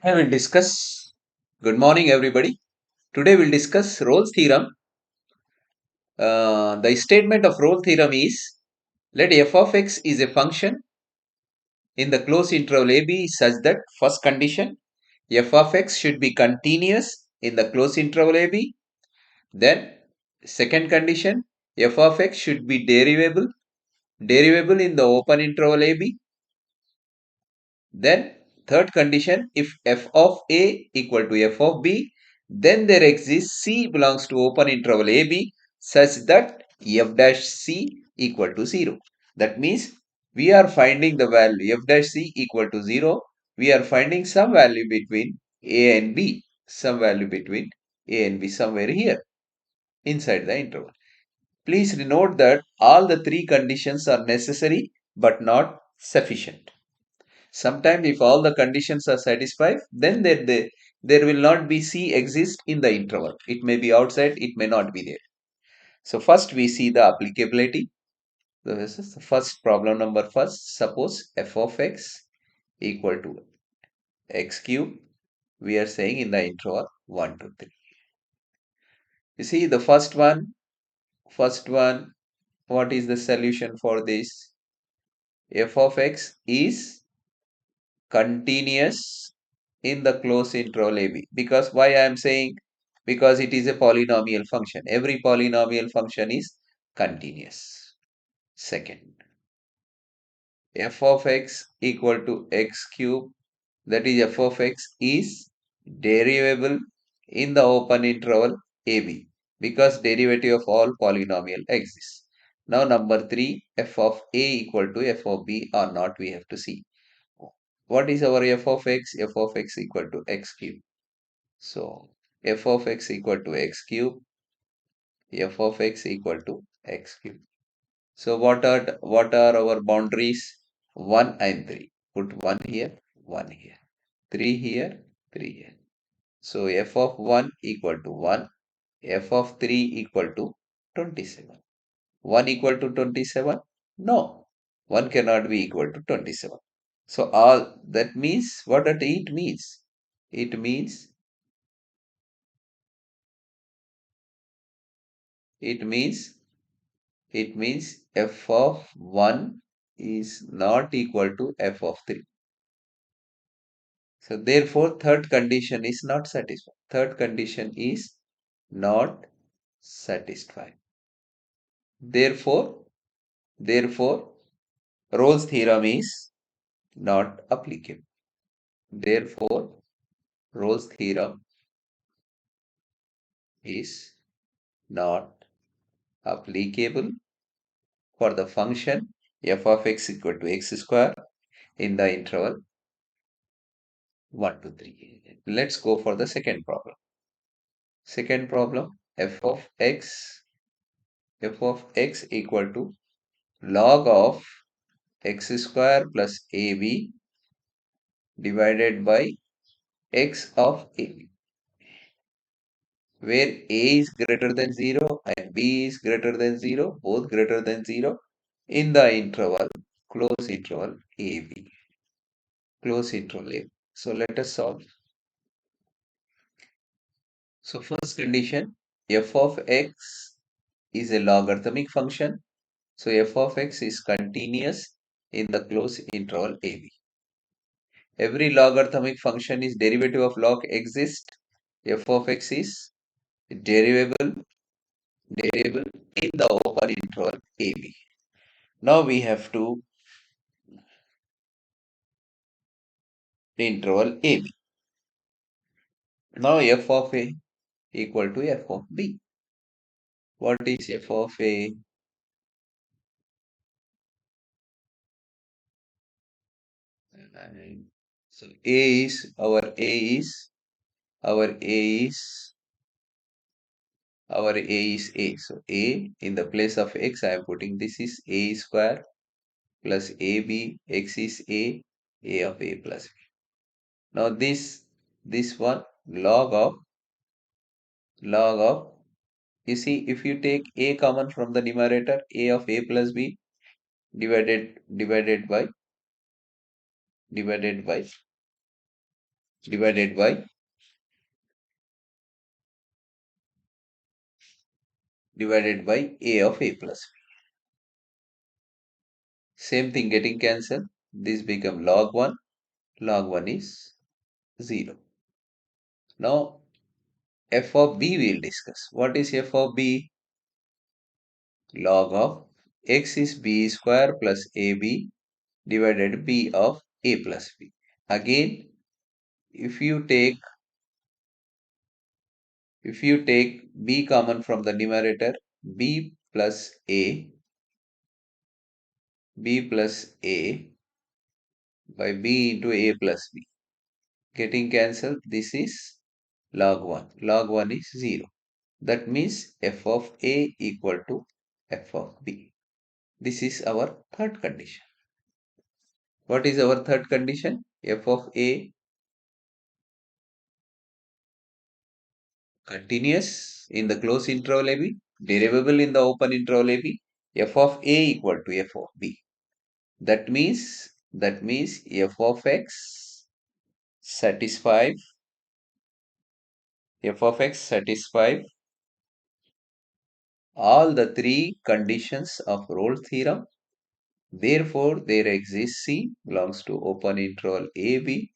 I will discuss. Good morning, everybody. Today we'll discuss Rolle's theorem. The statement of Rolle theorem is let f of x is a function in the closed interval ab such that first condition f of x should be continuous in the closed interval ab. Then second condition f of x should be derivable in the open interval ab. Then third condition, if f of a equal to f of b, then there exists c belongs to open interval ab such that f dash c equal to 0. That means we are finding the value f dash c equal to 0. We are finding some value between a and b, some value between a and b somewhere here inside the interval. Please note that all the three conditions are necessary but not sufficient. Sometimes if all the conditions are satisfied, then there will not be C exist in the interval. It may be outside, it may not be there. So first we see the applicability. So this is the first problem number first. Suppose f of x equal to x cube. We are saying in the interval 1 to 3. You see the first one, what is the solution for this? F of x is continuous in the closed interval AB. Because why I am saying? Because it is a polynomial function. Every polynomial function is continuous. Second, f of x equal to x cube, that is f of x is derivable in the open interval AB because derivative of all polynomial exists. Now number 3, f of a equal to f of b or not we have to see. What is our f of x? F of x equal to x cube. So f of x equal to x cube, f of x equal to x cube. So what are our boundaries? 1 and 3. Put 1 here, 1 here. 3 here, 3 here. So f of 1 equal to 1, f of 3 equal to 27. 1 equal to 27? No, 1 cannot be equal to 27. So all that means, what does it means? It means it means f of 1 is not equal to f of 3. So therefore third condition is not satisfied. Third condition is not satisfied. Therefore Rolle's theorem is not applicable. Therefore Rolle's theorem is not applicable for the function f of x equal to x square in the interval 1 to 3. Let's go for the second problem. Second problem, f of x equal to log of x square plus ab divided by x of ab, where a is greater than 0 and b is greater than 0, both greater than 0 in the interval, close interval ab, close interval ab. So let us solve. So first condition, f of x is a logarithmic function. So f of x is continuous in the closed interval ab. Every logarithmic function is derivative of log exists. F of x is derivable in the open interval ab. Now we have to interval ab. Now f of a equal to f of b. What is f of a? So a is our a is a. So a in the place of x I am putting this is a square plus ab, x is a of a plus b. Now this one log of, you see if you take a common from the numerator, a of a plus b divided by divided by a of a plus b. Same thing getting cancelled. This become log 1. Log 1 is 0. Now f of b we will discuss. What is f of b? Log of x is b square plus ab divided b of a plus b. Again, if you take b common from the numerator, b plus a by b into a plus b. Getting cancelled, this is log 1. Log 1 is 0. That means f of a equal to f of b. This is our third condition. What is our third condition? F of a continuous in the closed interval a b, derivable in the open interval a b, f of a equal to f of b. That means f of x satisfy all the three conditions of Rolle's theorem. Therefore, there exists C belongs to open interval AB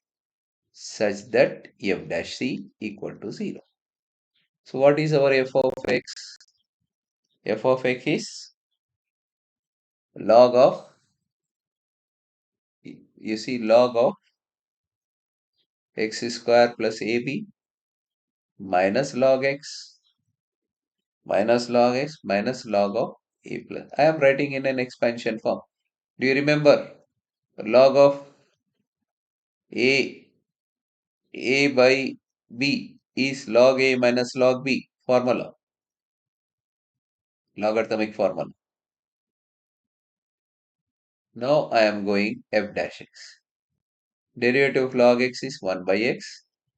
such that f dash C equal to 0. So what is our f of x? F of x is log of, you see, log of x square plus AB minus log x minus log of a plus. I am writing in an expansion form. Do you remember log of a by b is log a minus log b formula, logarithmic formula. Now I am going f dash x. Derivative of log x is 1 by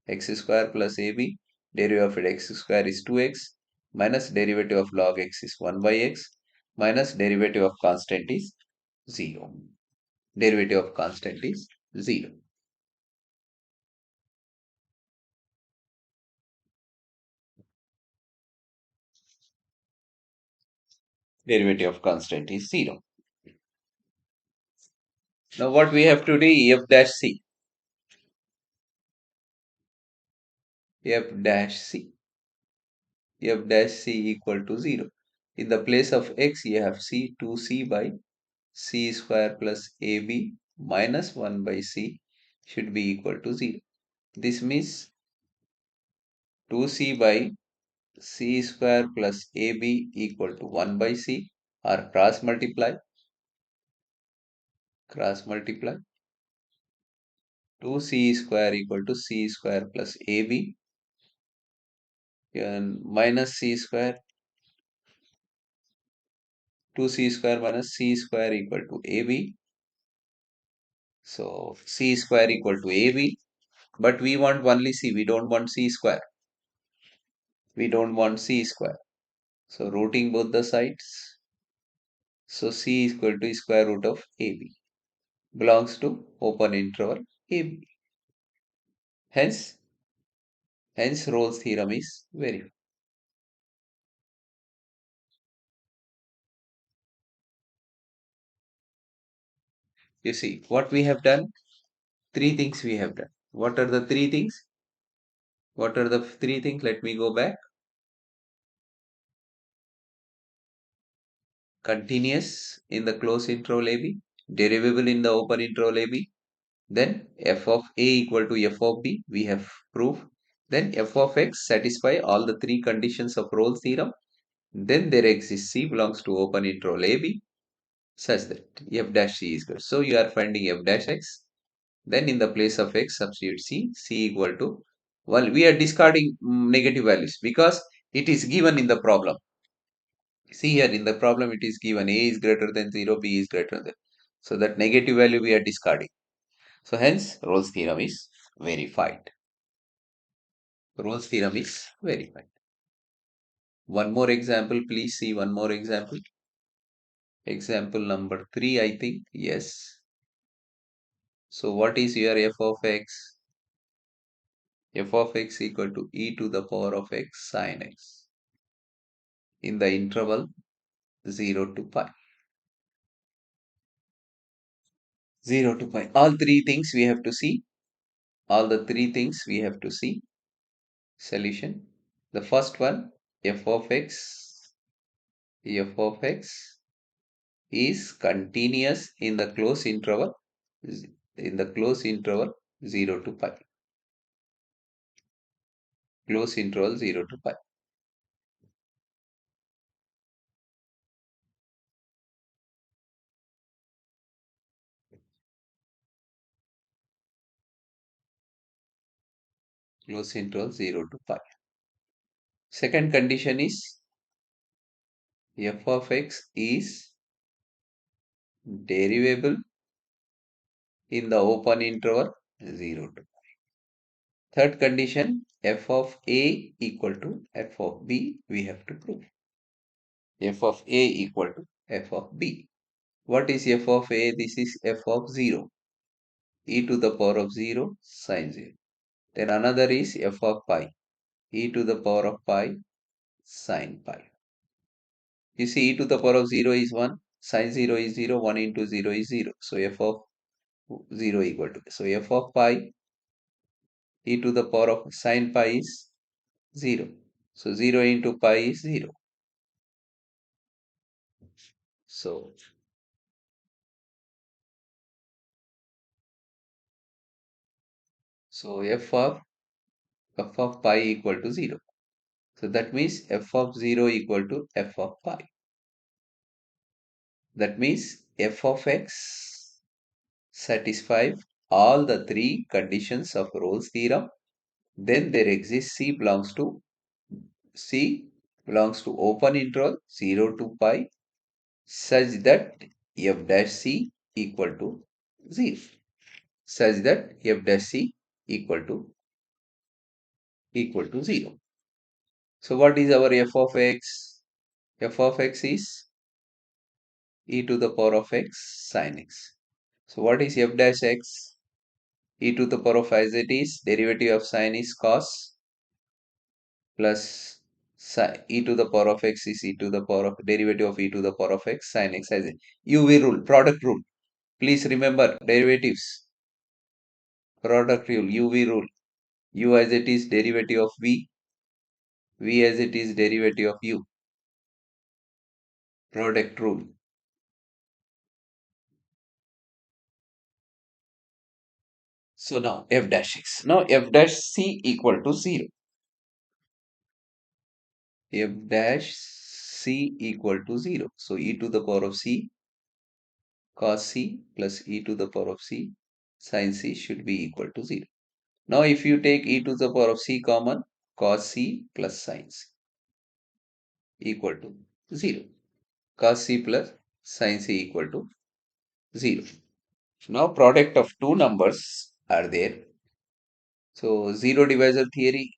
x square plus ab. Derivative of x square is 2x minus derivative of log x is 1 by x minus derivative of constant is 0. Derivative of constant is 0. Derivative of constant is 0. Now what we have to do, f dash c. f dash c. f dash c equal to 0. In the place of x, you have c, 2c by c square plus ab minus 1 by c should be equal to 0. This means 2c by c square plus ab equal to 1 by c, or cross multiply 2c square equal to c square plus ab and minus c square, 2c square minus c square equal to ab. So c square equal to ab, but we want only c, we don't want c square. So rooting both the sides. So c is equal to square root of ab. Belongs to open interval ab. Hence Rolle's theorem is verified. You see what we have done? Three things we have done. What are the three things? Let me go back. Continuous in the closed interval AB, derivable in the open interval AB, then f of a equal to f of b, we have proved. Then f of x satisfy all the three conditions of Rolle's theorem. Then there exists C belongs to open interval AB such that f dash C is good. So you are finding f dash x. Then in the place of x substitute C equal to, well, we are discarding negative values because it is given in the problem. See here in the problem it is given a is greater than 0, b is greater than. So that negative value we are discarding. So hence Rolle's theorem is verified. Rolle's theorem is verified. One more example, please see one more example. Example number 3, I think. Yes. So what is your f of x? f of x equal to e to the power of x sin x in the interval 0 to pi. 0 to pi. All three things we have to see. All the three things we have to see. Solution. The first one, f of x is continuous in the closed interval 0 to pi. Closed interval 0 to pi. Closed interval 0 to pi. Second condition is f of x is derivable in the open interval 0 to pi. Third condition, f of a equal to f of b, we have to prove. F of a equal to f of b. What is f of a? This is f of 0, e to the power of 0 sin 0. Then another is f of pi, e to the power of pi sin pi. You see, e to the power of 0 is 1, sin 0 is 0, 1 into 0 is 0. So f of 0 equal to, so f of pi, e to the power of sin pi is 0. So 0 into pi is 0. So, so f of pi equal to 0. So that means f of 0 equal to f of pi. That means f of x satisfies all the three conditions of Rolle's theorem. Then there exists C belongs to open interval 0 to pi such that f dash c equal to 0. Such that f dash c equal to 0. So what is our f of x? F of x is e to the power of x sin x. So what is f dash x? E to the power of as it is, derivative of sin is cos plus e to the power of x is e to the power of derivative of e to the power of x sin x as it. UV rule, product rule. Please remember derivatives. Product rule, UV rule. U as it is derivative of V as it is derivative of U. Product rule. So now f dash x. Now f dash c equal to 0. F dash c equal to 0. So e to the power of c cos c plus e to the power of c sin c should be equal to 0. Now if you take e to the power of c common, cos c plus sin c equal to 0. Cos c plus sin c equal to 0. Now product of two numbers are there. So zero divisor theory,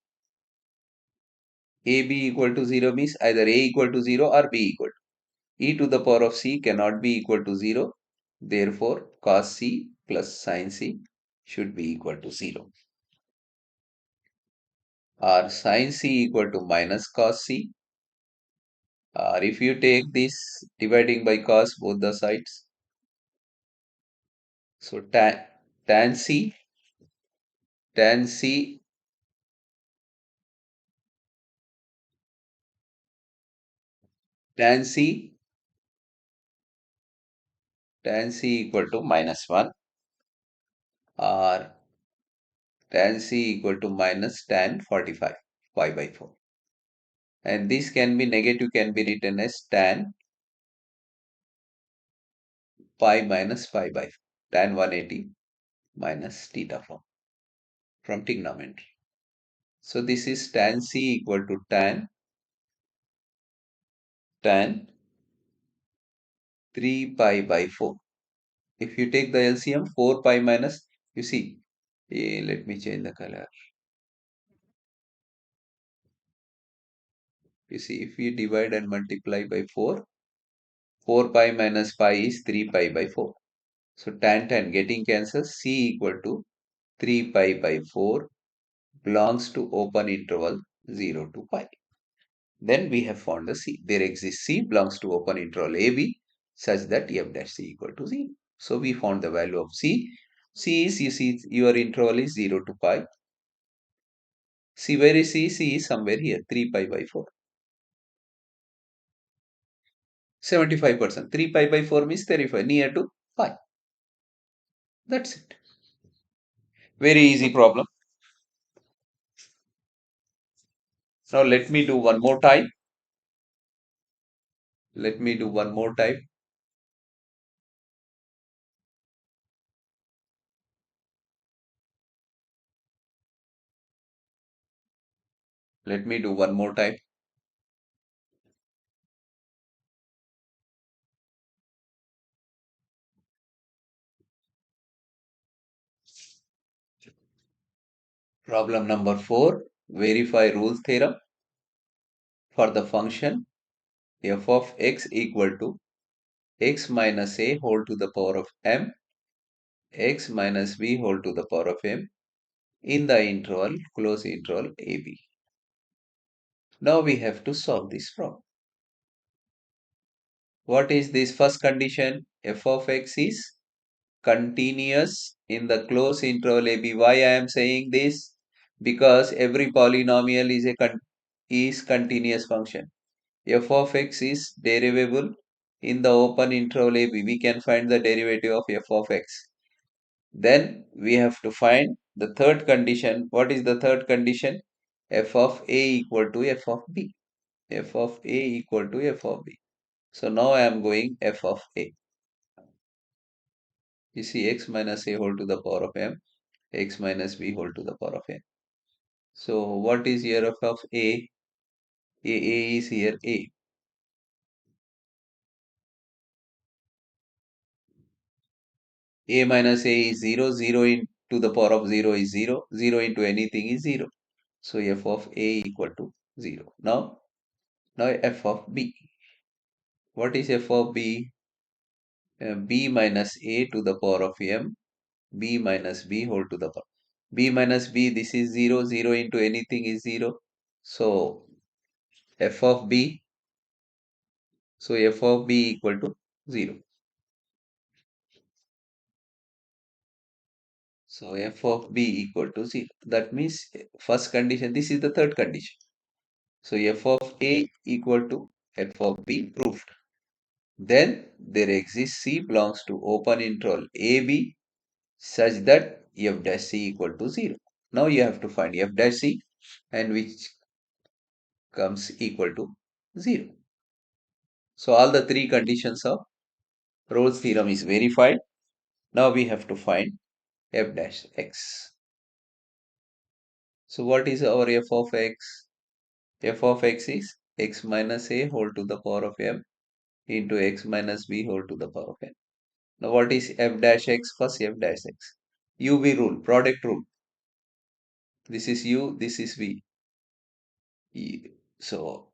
ab equal to 0 means either a equal to 0 or b equal to. E to the power of c cannot be equal to 0. Therefore, cos c plus sin c should be equal to 0. Or sin c equal to minus cos c. Or if you take this dividing by cos both the sides. So tan c, tan c, tan c, tan c equal to minus 1. Or tan c equal to minus tan 45, pi by 4. And this can be negative, can be written as tan pi minus pi by 4. Tan 180 minus theta form from trigonometry. So this is tan c equal to tan 3 pi by 4. If you take the LCM, 4 pi minus, you see, let me change the color. You see, if we divide and multiply by 4, 4 pi minus pi is 3 pi by 4. So tan getting cancelled, c equal to 3 pi by 4 belongs to open interval 0 to pi. Then we have found the C. There exists C belongs to open interval AB such that f dash C equal to 0. So we found the value of C. C is, you see, your interval is 0 to pi. C, where is C? C is somewhere here, 3 pi by 4. 75%. 3 pi by 4 means 35, near to pi. That's it. Very easy problem. Now let me do one more time. Let me do one more time. Let me do one more time. Problem number 4. Verify Rolle's theorem for the function f of x equal to x minus a whole to the power of m, x minus b whole to the power of m in the interval, close interval ab. Now we have to solve this problem. What is this first condition? F of x is continuous in the closed interval AB. Why I am saying this? Because every polynomial is continuous function. F of x is derivable in the open interval AB. We can find the derivative of f of x. Then we have to find the third condition. What is the third condition? F of a equal to f of b. F of a equal to f of b. So now I am going f of a. You see x minus a whole to the power of m, x minus b whole to the power of n. So what is here f of a? A is here a. A minus a is 0, 0 into the power of 0 is 0, 0 into anything is 0. So f of a equal to 0. Now f of b. What is f of b? B minus a to the power of m, b minus b whole to the power. B minus b, this is 0, 0 into anything is 0. So f of b, so f of b equal to 0. So f of b equal to 0. That means first condition, this is the third condition. So f of a equal to f of b proved. Then there exists C belongs to open interval AB such that f dash C equal to 0. Now you have to find f dash C and which comes equal to 0. So all the three conditions of Rolle's theorem is verified. Now we have to find f dash x. So what is our f of x? F of x is x minus a whole to the power of m into x minus b whole to the power of n. Now what is f dash x? First f dash x. UV rule, product rule. This is u, this is v. So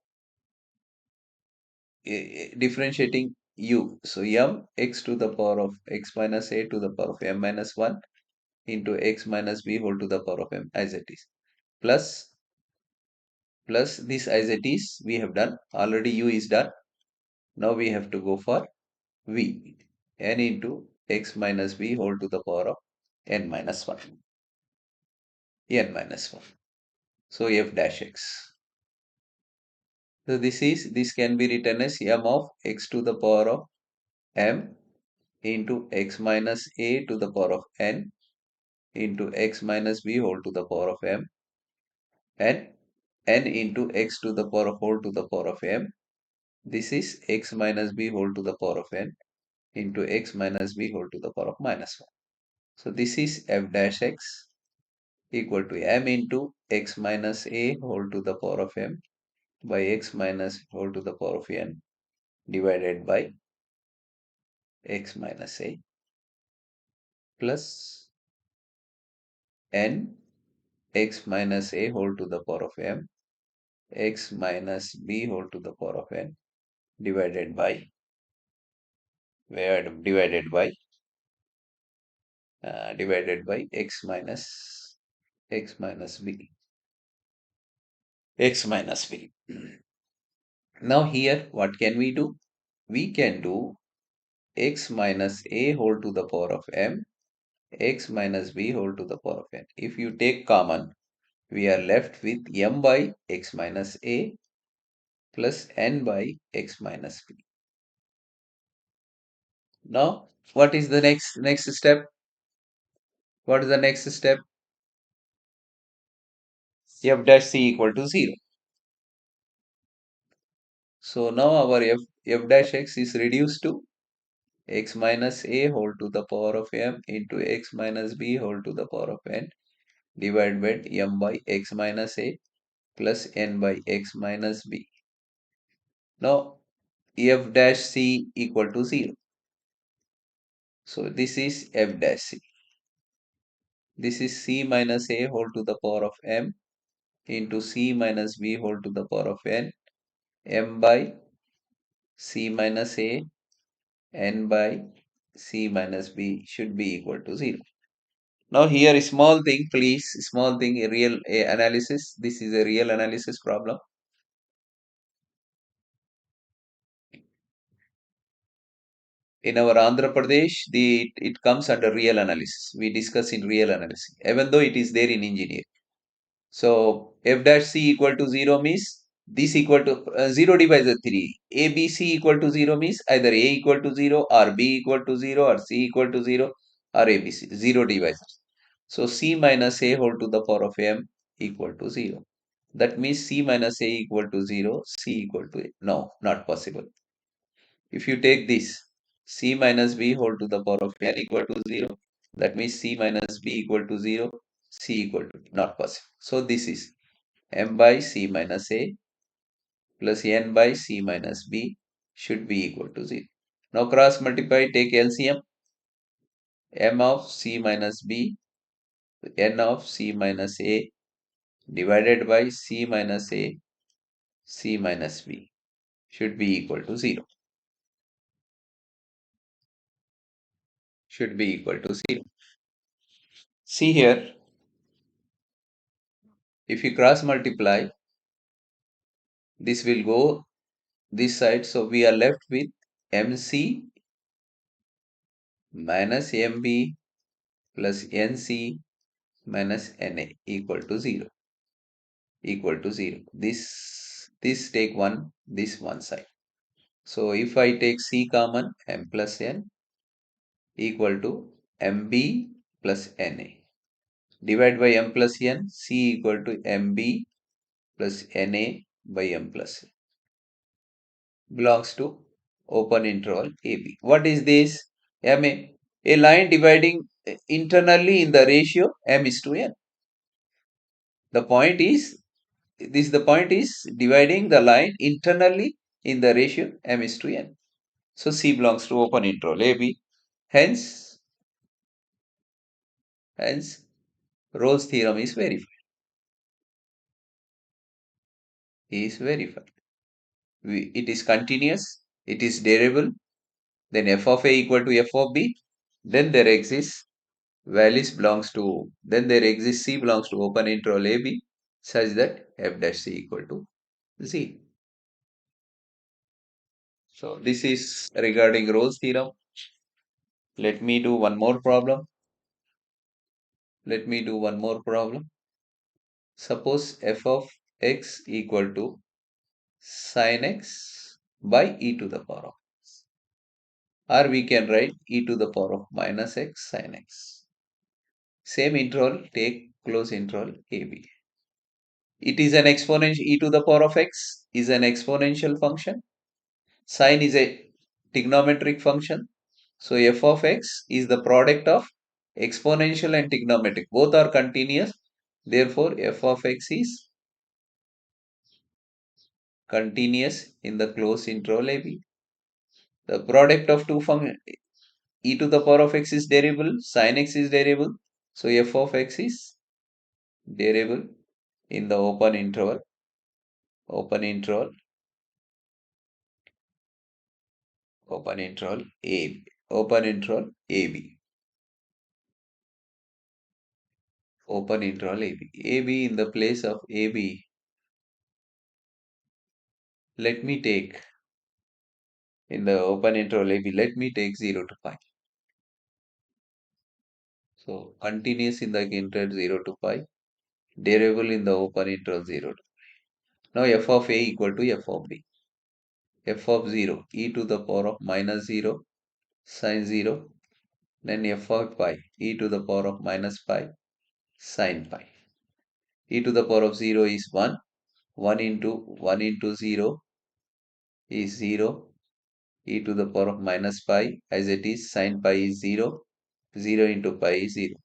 differentiating u. So m x to the power of x minus a to the power of m minus 1 into x minus b whole to the power of m as it is. Plus this as it is we have done. Already u is done. Now we have to go for v. N into x minus b whole to the power of n minus 1. N minus 1. So f dash x. So this can be written as m of x to the power of m into x minus a to the power of n into x minus b whole to the power of m and n into x to the power of whole to the power of m. This is x minus b whole to the power of n into x minus b whole to the power of minus 1. So this is f dash x equal to m into x minus a whole to the power of m by x minus whole to the power of n divided by x minus a plus n x minus a whole to the power of m x minus b whole to the power of n divided by divided by x minus b. x minus b. Now here, what can we do? We can do x minus a whole to the power of m, x minus b whole to the power of n. If you take common, we are left with m by x minus a plus n by x minus b. Now, what is the next step? What is the next step? F dash c equal to 0. So now our f dash x is reduced to x minus a whole to the power of m into x minus b whole to the power of n divided by m by x minus a plus n by x minus b. Now f dash c equal to 0. So this is f dash c. This is c minus a whole to the power of m into c minus b whole to the power of n, m by c minus a, n by c minus b should be equal to 0. Now here a small thing, please, small thing, a real analysis. This is a real analysis problem. In our Andhra Pradesh, it comes under real analysis. We discuss in real analysis, even though it is there in engineering. So f dash c equal to 0 means this equal to 0 divided by 3. A, B, C equal to 0 means either A equal to 0 or B equal to 0 or C equal to 0 or A, B, C. 0 divisors. So C minus A whole to the power of M equal to 0. That means C minus A equal to 0, C equal to A. No, not possible. If you take this, C minus B whole to the power of N equal to 0, that means C minus B equal to 0, C equal to not possible. So this is M by C minus A plus N by C minus B should be equal to 0. Now cross multiply, take LCM. M of C minus B, N of C minus A divided by C minus A, C minus B should be equal to 0. Should be equal to 0. See here, if you cross multiply, this will go this side. So we are left with MC minus MB plus NC minus NA equal to 0. Equal to 0. This take this one side. So if I take C common, M plus N equal to MB plus NA. Divide by M plus N, C equal to MB plus NA by M plus N. Belongs to open interval AB. What is this? MA. A line dividing internally in the ratio M is to N. The point is, the point is dividing the line internally in the ratio M is to N. So C belongs to open interval AB. Hence Rolle's theorem is verified. Is verified. It is continuous, it is derivable, then f of a equal to f of b, then there exists C belongs to open interval AB such that f dash c equal to z. So this is regarding Rolle's theorem. Let me do one more problem. Suppose f of x equal to sin x by e to the power of x. Or we can write e to the power of minus x sin x. Same interval, take close interval AB. It is an exponential, e to the power of x is an exponential function. Sine is a trigonometric function. So f of x is the product of exponential and trigonometric. Both are continuous. Therefore, f of x is continuous in the closed interval AB. The product of two functions, e to the power of x is derivable, sin x is derivable. So f of x is derivable in the open interval AB, open interval AB, open interval AB. AB in the place of AB, Let me take in the open interval AB, let me take 0 to pi. So continuous in the interval 0 to pi, derivable in the open interval 0 to. Now f of a equal to f of b. F of 0 e to the power of minus 0 sine 0, then f of pi e to the power of minus pi sine pi. E to the power of 0 is 1. 1 into 0 is 0. E to the power of minus pi as it is sine pi is 0. 0 into pi is 0.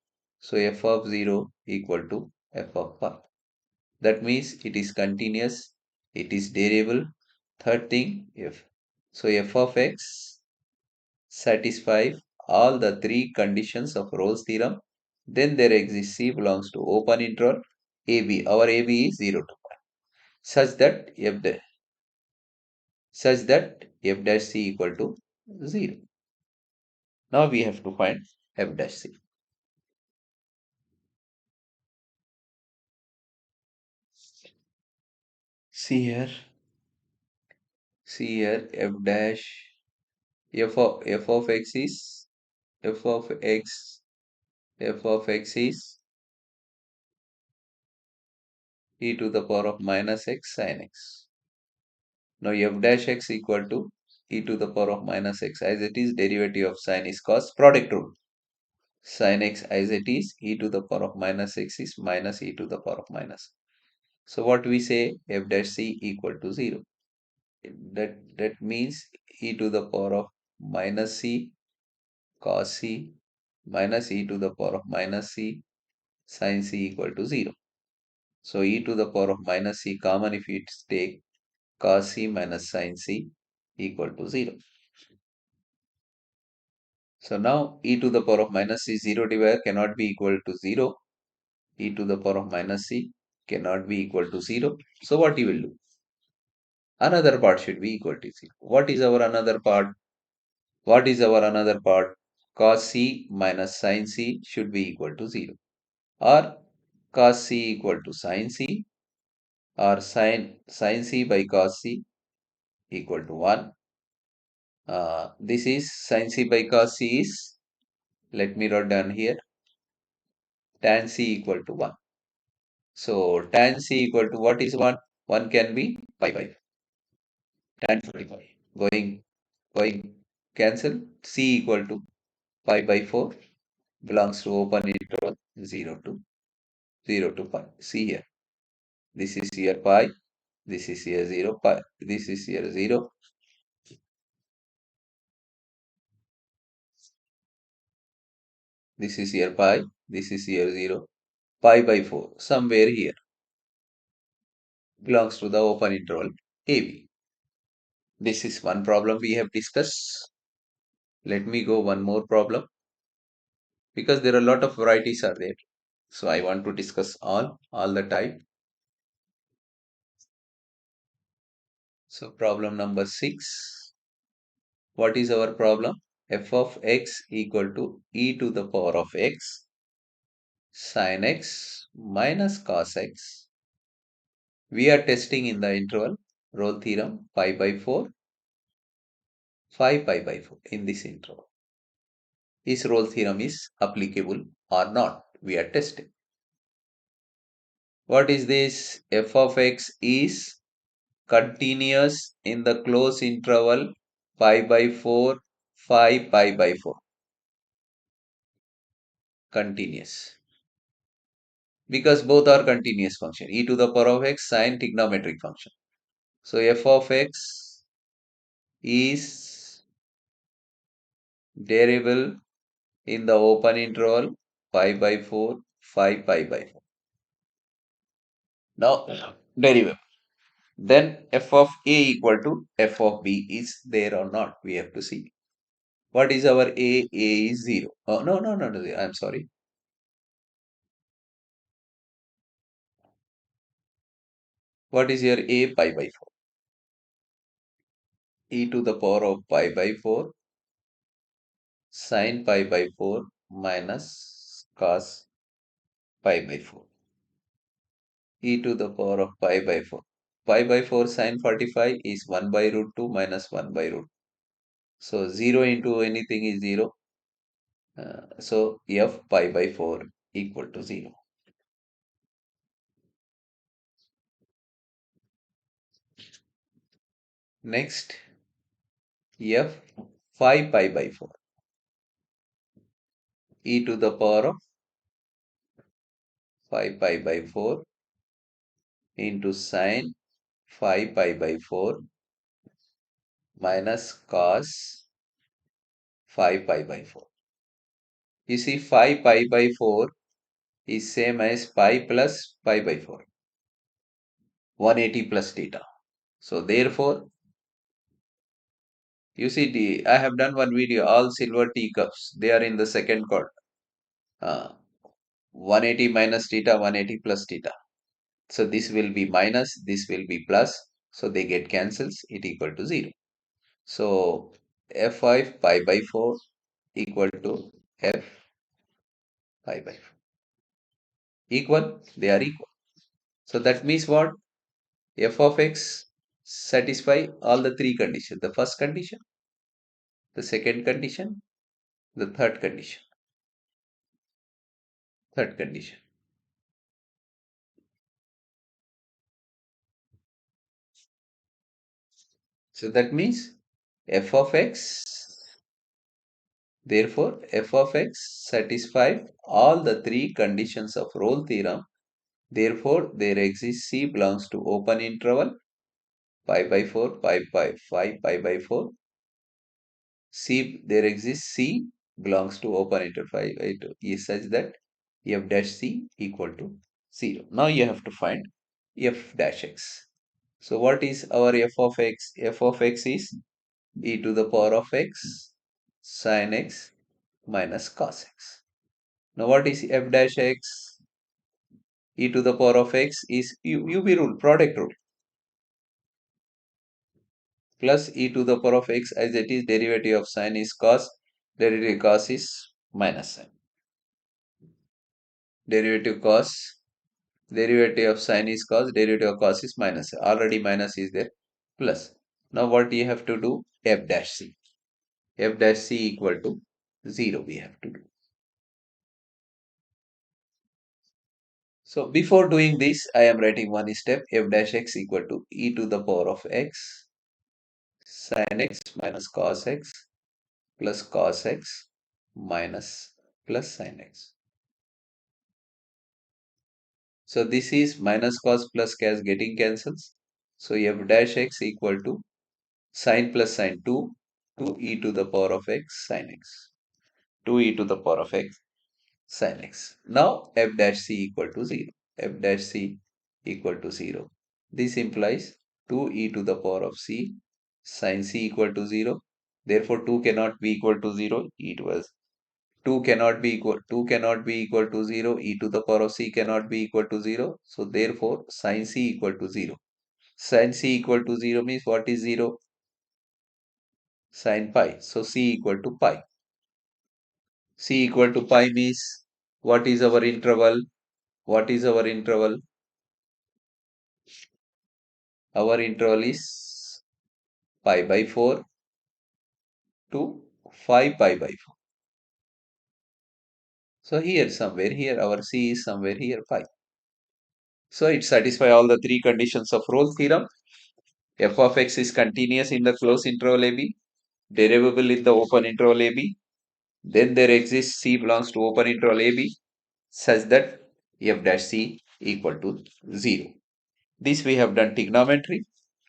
So f of 0 equal to f of pi. That means it is continuous. It is derivable. Third thing, f. So f of x satisfies all the three conditions of Rolle's theorem. Then there exists C belongs to open interval AB. Our AB is 0 to pi. Such that f dash c equal to 0. Now we have to find f dash c. See here. See here f dash f of x is f of x f of x is e to the power of minus x sin x. Now f dash x equal to e to the power of minus x as it is derivative of sin is cos product rule. Sin x as it is e to the power of minus x is minus e to the power of minus. So what we say f dash c equal to 0. That means e to the power of minus c cos c minus e to the power of minus c sin c equal to 0. So e to the power of minus c common if you take cos c minus sin c equal to 0. So now e to the power of minus c 0 divided cannot be equal to 0. E to the power of minus c cannot be equal to 0. So what you will do? Another part should be equal to 0. What is our another part? What is our another part? Cos c minus sin c should be equal to 0. Or cos c equal to sin c or sin c by cos c equal to 1. This is sin c by cos c is, let me write down here, tan c equal to 1. So tan c equal to what is 1? 1 can be pi by tan 45. Going cancel. C equal to pi by 4 belongs to open interval 0 to pi. See here. This is here pi. This is here 0 pi. This is here 0. This is here pi. This is here 0. Pi by 4. Somewhere here belongs to the open interval AB. This is one problem we have discussed. Let me go one more problem because there are a lot of varieties are there. So I want to discuss all the type. So problem number 6. What is our problem? F of x equal to e to the power of x sin x minus cos x. We are testing in the interval Rolle theorem pi by 4, 5 pi by 4 in this interval. Is Rolle theorem is applicable or not? We are testing. What is this? F of x is continuous in the closed interval pi by 4, 5 pi by 4. Continuous. Because both are continuous function. E to the power of x sine trigonometric function. So f of x is derivable in the open interval pi by 4, 5 pi by 4. Now derivable. Then f of a equal to f of b is there or not? We have to see. What is our a? A is 0. Oh, no, I'm sorry. What is your a? Pi by 4. E to the power of pi by 4 sine pi by 4 minus cos pi by 4. E to the power of pi by 4. pi by 4 sine 45 is 1 by root 2 minus 1 by root. So 0 into anything is 0. So f pi by 4 equal to 0. Next, f 5 pi by 4 e to the power of 5 pi by 4 into sine 5 pi by 4 minus cos 5 pi by 4. You see 5 pi by 4 is same as pi plus pi by 4. 180 plus theta. So therefore, you see I have done one video, all silver teacups. They are in the second chord. 180 minus theta, 180 plus theta. So this will be minus, this will be plus. So they get cancels, it equal to 0. So f5 pi by 4 equal to f pi by 4. Equal, they are equal. So that means what? F of x satisfy all the three conditions. The first condition, the second condition, the third condition. Third condition. So that means f of x, therefore f of x satisfies all the three conditions of Rolle theorem. Therefore, there exists C belongs to open interval pi by 4, pi by 5, pi by 4. C, there exists C belongs to open interval 5 by 2 is such that f dash C equal to 0. Now you have to find f dash x. So what is our f of x? F of x is e to the power of x sin x minus cos x. Now what is f dash x? E to the power of x is UV rule, product rule, plus e to the power of x as it is derivative of sin is cos, derivative cos is minus sin. Derivative cos, derivative of sin is cos, derivative of cos is minus. Already minus is there, plus. Now what you have to do? F dash c. F dash c equal to 0 we have to do. So before doing this, I am writing one step. F dash x equal to e to the power of x sin x minus cos x plus cos x minus plus sin x. So this is minus cos plus cas getting cancels. So f dash x equal to sin plus sin 2 e to the power of x sin x. 2 e to the power of x sin x. Now f dash c equal to 0. F dash c equal to 0. This implies 2 e to the power of c sin c equal to 0. Therefore 2 cannot be equal to 0. It was 2 cannot be equal to 0. E to the power of c cannot be equal to 0. So therefore sin c equal to 0. Sin c equal to 0 means what is 0? Sin pi. So c equal to pi. C equal to pi means what is our interval? What is our interval? Our interval is pi by 4 to 5 pi by 4. So here somewhere here our C is somewhere here 5. So it satisfies all the three conditions of Rolle's theorem. F of x is continuous in the closed interval AB, derivable in the open interval AB. Then there exists C belongs to open interval AB such that f dash C equal to 0. This we have done trigonometry.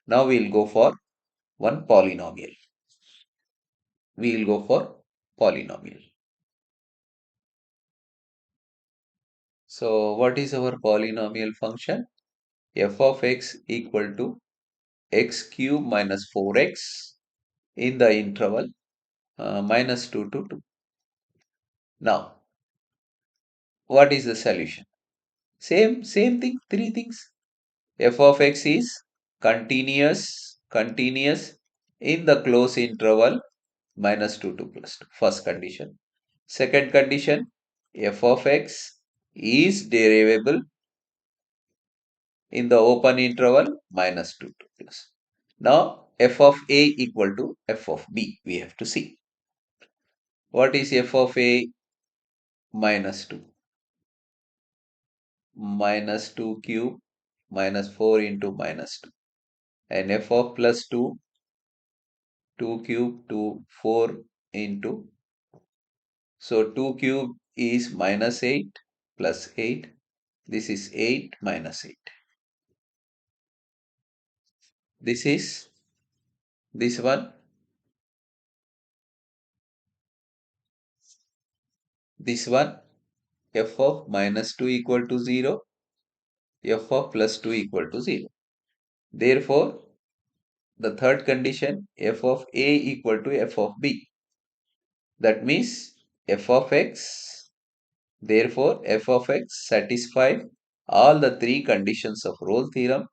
Now we will go for one polynomial. We will go for polynomial. So what is our polynomial function? F of x equal to x cube minus 4x in the interval minus 2 to 2. Now, what is the solution? Same thing, three things. F of x is continuous in the closed interval minus 2 to plus 2. First condition. Second condition, f of x is derivable in the open interval minus 2 to plus. Now f of a equal to f of b, we have to see. What is f of a minus 2? Minus 2 cube minus 4 into minus 2. And f of plus 2, 2 cube to 4 into. So 2 cube is minus 8 plus 8. This is 8 minus 8. This is this one. This one. F of minus 2 equal to 0. F of plus 2 equal to 0. Therefore, the third condition, f of a equal to f of b. That means f of x. Therefore, f of x satisfies all the three conditions of Rolle theorem.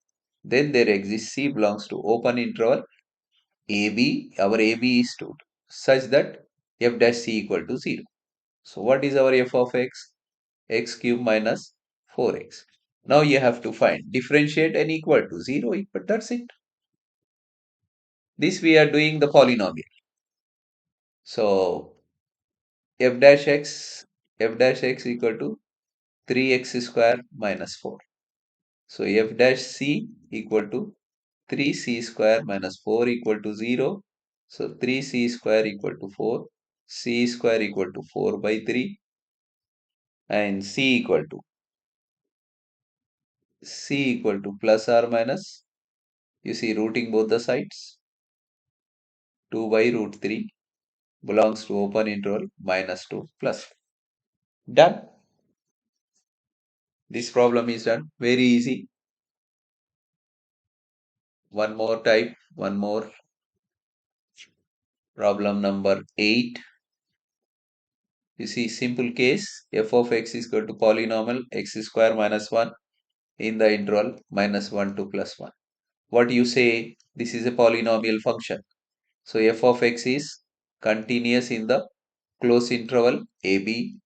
Then there exists C belongs to open interval AB. Our AB is 2 such that f dash C equal to 0. So what is our f of x? X cube minus 4x. Now you have to find differentiate and equal to 0, but that's it. This we are doing the polynomial. So f dash x equal to 3x square minus 4. So f dash c equal to 3c square minus 4 equal to 0. So 3c square equal to 4. C square equal to 4 by 3. And c equal to plus or minus. You see rooting both the sides. 2 by root 3 belongs to open interval minus 2 plus. Done. This problem is done. Very easy. One more type. One more. Problem number 8. You see simple case. F of x is equal to polynomial x square minus 1 in the interval minus 1 to plus 1. What you say? This is a polynomial function. So f of x is continuous in the closed interval AB.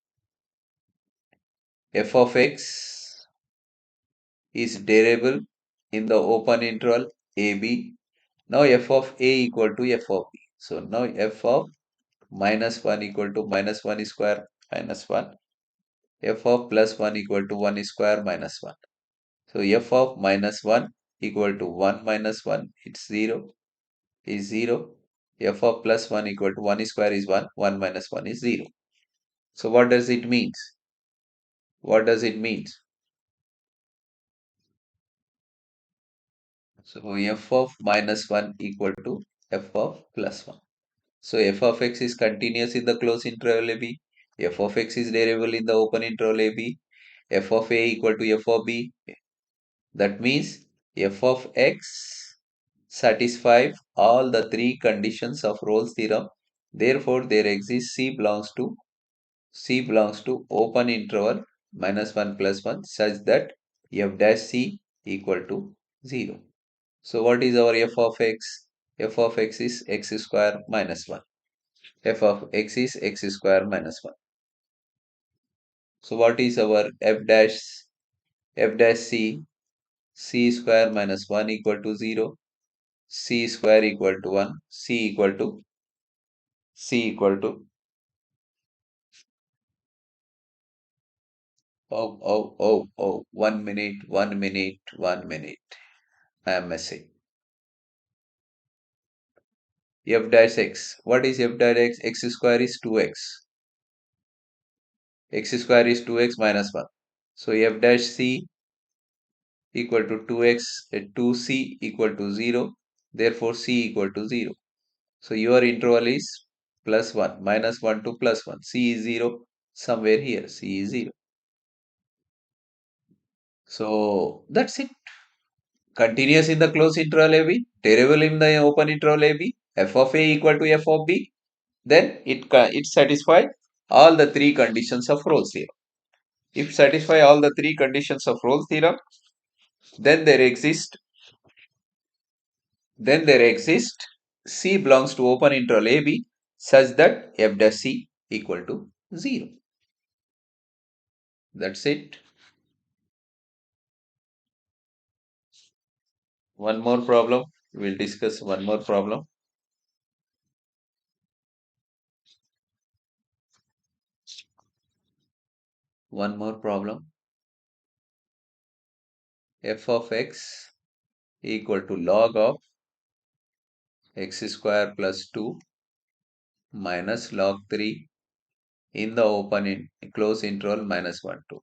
F of x is derivable in the open interval AB. Now f of a equal to f of b. So now f of minus 1 equal to minus 1 square minus 1. F of plus 1 equal to 1 square minus 1. So f of minus 1 equal to 1 minus 1, it's 0, is 0. F of plus 1 equal to 1 square is 1, 1 minus 1 is 0. So what does it mean? What does it mean? So f of minus 1 equal to f of plus 1. So f of x is continuous in the closed interval AB. F of x is derivable in the open interval AB. F of a equal to f of b. That means f of x satisfies all the three conditions of Rolle's theorem. Therefore, there exists C belongs to open interval minus 1 plus 1 such that f dash c equal to 0. So what is our f of x? F of x is x square minus 1. F of x is x square minus 1. So what is our f dash c? C square minus 1 equal to 0. C square equal to 1. C equal to oh 1 minute, 1 minute, 1 minute. I am missing. F dash x. What is f dash x? X square is 2x. X square is 2x minus 1. So f dash c equal to 2x, 2c equal to 0. Therefore, c equal to 0. So your interval is plus 1, minus 1 to plus 1. C is 0. Somewhere here, C is 0. So that's it. Continuous in the closed interval AB, derivable in the open interval AB, f of a equal to f of b. Then it satisfies all the three conditions of Rolle's theorem. If satisfy all the three conditions of Rolle's theorem, then there exists C belongs to open interval AB such that f dash C equal to 0. That's it. One more problem. We'll discuss one more problem. One more problem. F of x equal to log of x square plus 2 minus log 3 in the open in close interval minus 1 2.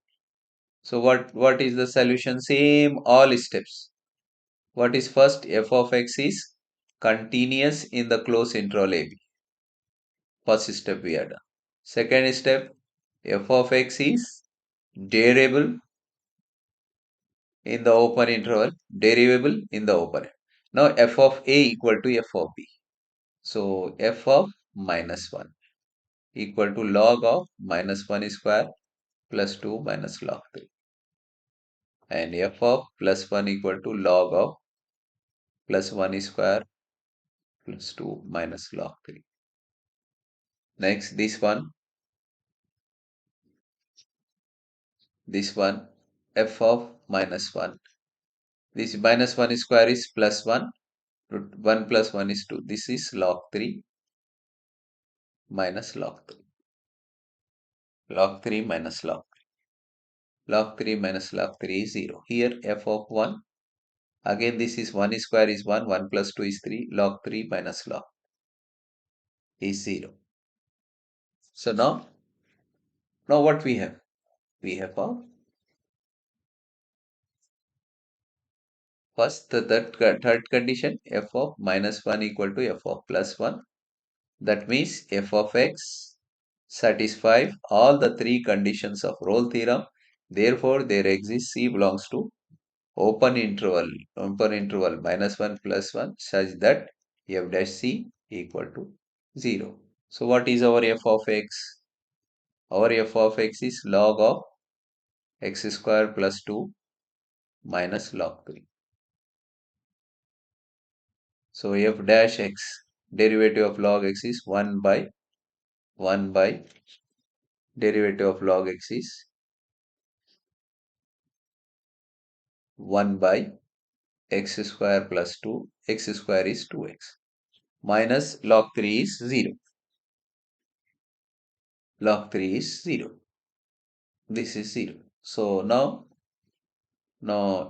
So what is the solution? Same all steps. What is first? F of x is continuous in the close interval AB. First step we are done. Second step, f of x is derivable in the open interval, derivable in the open. Now f of a equal to f of b. So f of minus 1 equal to log of minus 1 square plus 2 minus log 3. And f of plus 1 equal to log of plus 1 square plus 2 minus log 3. Next, this one, f of minus 1. This minus 1 square is plus 1. 1 plus 1 is 2. This is log 3 minus log 3. Log 3 minus log 3. Log 3 minus log 3 is 0. Here f of 1. Again this is 1 square is 1. 1 plus 2 is 3. Log 3 minus log is 0. So now what we have? We have a first the third condition f of minus 1 equal to f of plus 1. That means f of x satisfies all the three conditions of Rolle theorem. Therefore, there exists C belongs to open interval minus 1 plus 1 such that f dash c equal to 0. So what is our f of x? Our f of x is log of x square plus 2 minus log 3. So f dash x, derivative of log x is 1 by derivative of log x is 1 by x square plus 2, x square is 2x, minus log 3 is 0. Log 3 is 0. This is 0. So now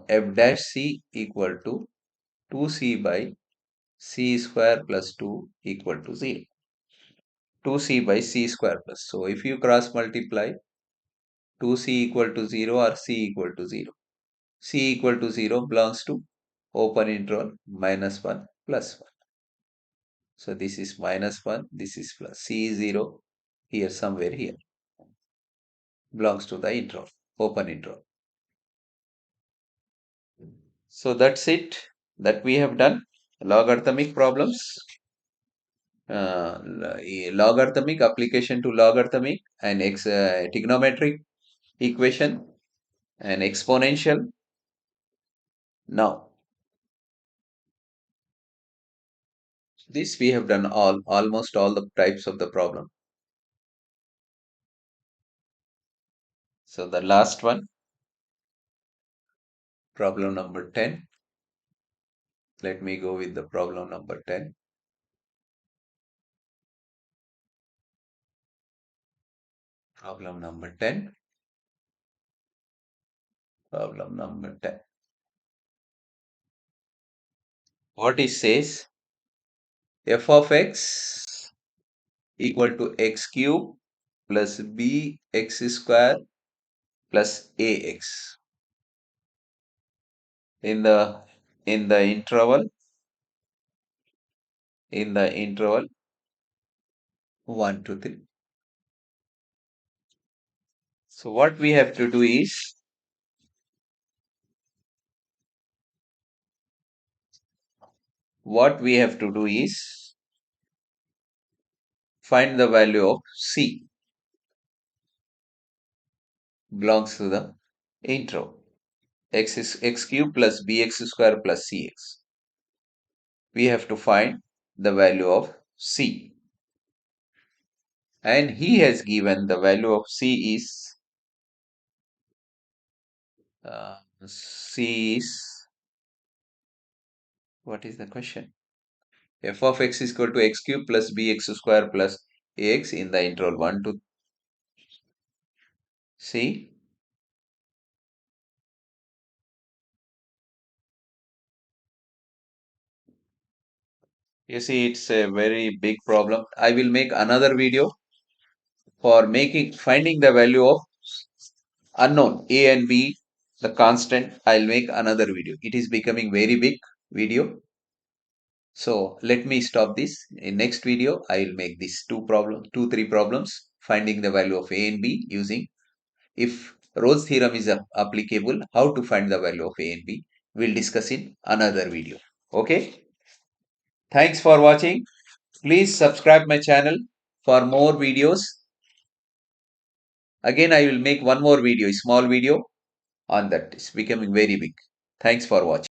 f dash c equal to 2c by c square plus 2 equal to 0. 2c by c square plus. So if you cross multiply 2c equal to 0 or c equal to 0. C equal to 0 belongs to open interval minus 1 plus 1. So this is minus 1, this is plus. C is 0 here somewhere here. Belongs to the interval, open interval. So that's it that we have done. Logarithmic problems. Logarithmic application to logarithmic and trigonometric equation and exponential. Now this we have done almost all the types of the problem. So the last one, problem number 10. Let me go with the problem number 10. Problem number 10. Problem number 10. What it says? F of x equal to x cube plus bx square plus ax in the interval 1 to 3. So what we have to do is find the value of c belongs to the interval x is x cube plus bx square plus cx. We have to find the value of c, and he has given the value of c is c is What is the question? F of x is equal to x cube plus bx square plus ax in the interval 1 to see. You see, it's a very big problem. I will make another video for finding the value of unknown a and b, the constant. I'll make another video. It is becoming very big video. So let me stop this. In next video, I will make these three problems, finding the value of a and b using if Rolle's theorem is applicable, how to find the value of a and b. We'll discuss in another video. Okay. Thanks for watching. Please subscribe my channel for more videos. Again, I will make one more video, a small video on that. It's becoming very big. Thanks for watching.